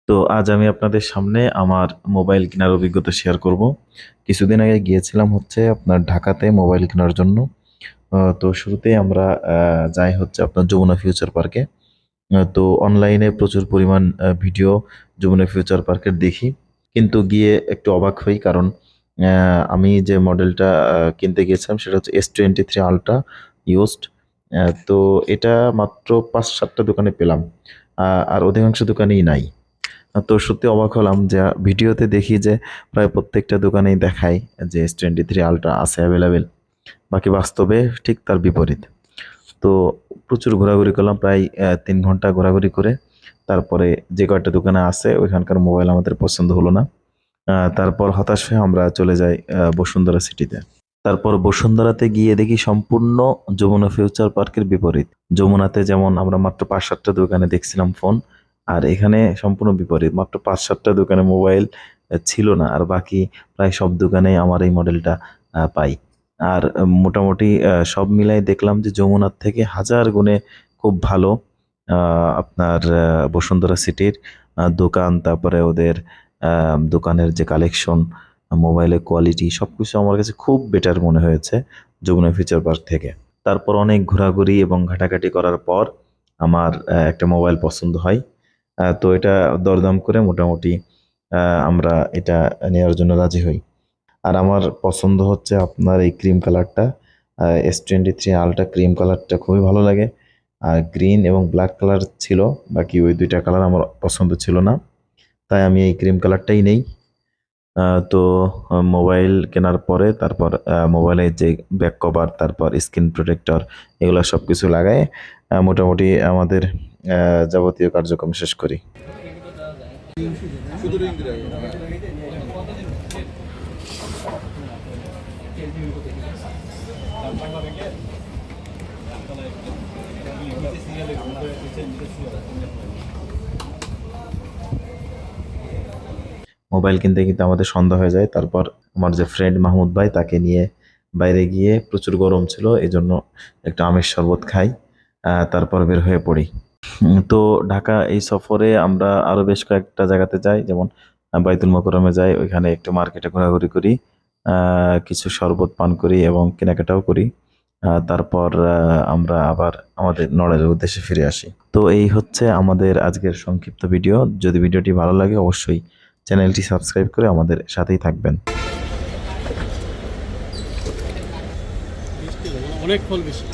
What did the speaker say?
তো আজ আমি আপনাদের সামনে আমার মোবাইল কেনার অভিজ্ঞতা শেয়ার করব। কিছুদিন আগে গিয়েছিলাম হচ্ছে আপনার ঢাকাতে মোবাইল কেনার জন্য। তো শুরুতেই আমরা যাই হচ্ছে আপনার যমুনা ফিউচার পার্কে। তো অনলাইনে প্রচুর পরিমাণ ভিডিও যমুনা ফিউচার পার্কের দেখি, কিন্তু গিয়ে একটু অবাক হই, কারণ আমি যে মডেলটা কিনতে গিয়েছিলাম সেটা হচ্ছে S23 আলট্রা ইউজড। তো এটা মাত্র 5-7টা দোকানে পেলাম, আর অধিকাংশ দোকানেই নাই। তো সত্যি অবাক হলাম যে ভিডিওতে দেখি যে প্রায় প্রত্যেকটা দোকানেই দেখায় যে S23 আলট্রা আছে অ্যাভেলেবেল, বাকি বাস্তবে ঠিক তার বিপরীত। তো প্রচুর ঘোরাঘুরি করলাম, প্রায় 3 ঘন্টা ঘোরাঘুরি করে তারপরে যে কয়েকটা দোকানে আছে ওইখানকার মোবাইল আমাদের পছন্দ হলো না। তারপর হতাশ হয়ে আমরা চলে যাই বসুন্ধরা সিটিতে। তারপর বসুন্ধরাতে গিয়ে দেখি সম্পূর্ণ যমুনা ফিউচার পার্কের বিপরীত। যমুনাতে যেমন আমরা মাত্র 5-7টা দোকানে দেখছিলাম ফোন, আর এখানে সম্পূর্ণ বিপরীত, মাত্র 5-7টা দোকানে মোবাইল ছিল না, আর বাকি প্রায় সব দোকানে আমার এই মডেলটা পাই। আর মোটামুটি সব মিলাই দেখলাম যে যমুনার থেকে হাজার গুণে খুব ভালো আপনার বসুন্ধরা সিটির দোকান, তারপরে ওদের দোকানের যে কালেকশন, মোবাইলের কোয়ালিটি সবকিছু আমার কাছে খুব বেটার মনে হয়েছে যমুনা ফিউচার পার্ক থেকে। তারপর অনেক ঘোরাঘুরি এবং ঘাটাঘাটি করার পর আমার একটা মোবাইল পছন্দ হয়। তো এটা দরদাম করে মোটামুটি আমরা এটা নেওয়ার জন্য রাজি হই। আর আমার পছন্দ হচ্ছে আপনার এই ক্রিম কালারটা, S23 আলট্রা ক্রিম কালারটা খুবই ভালো লাগে। আর গ্রিন এবং ব্ল্যাক কালার ছিল, বাকি ওই দুইটা কালার আমার পছন্দ ছিল না, তাই আমি এই ক্রিম কালারটাই নেই। তো মোবাইল কেনার পরে তারপর মোবাইলের যে ব্যাক কভার, তারপর স্ক্রিন প্রোটেক্টর, এগুলো সব কিছু লাগায় মোটামুটি আমাদের যাবতীয় কার্যক্রম শেষ করি। মোবাইল কিনতে কিনতে আমাদের সন্ধ্যা হয়ে যায়। তারপর আমার যে ফ্রেন্ড মাহমুদ ভাই, তাকে নিয়ে বাইরে গিয়ে, প্রচুর গরম ছিল এই জন্য একটা আমের শরবত খাই, তারপর বের হয়ে পড়ি। তো ঢাকা এই সফরে আমরা আরও বেশ কয়েকটা জায়গাতে যাই, যেমন বাইতুল মোকাররমে যাই, ওইখানে একটু মার্কেটে ঘোরাঘুরি করি, কিছু শরবত পান করি এবং কেনাকাটাও করি। তারপর আমরা আবার আমাদের নড়াইলের উদ্দেশ্যে ফিরে আসি। তো এই হচ্ছে আমাদের আজকের সংক্ষিপ্ত ভিডিও। যদি ভিডিওটি ভালো লাগে অবশ্যই চ্যানেলটি সাবস্ক্রাইব করে আমাদের সাথেই থাকবেন। অনেক ফল বেশি।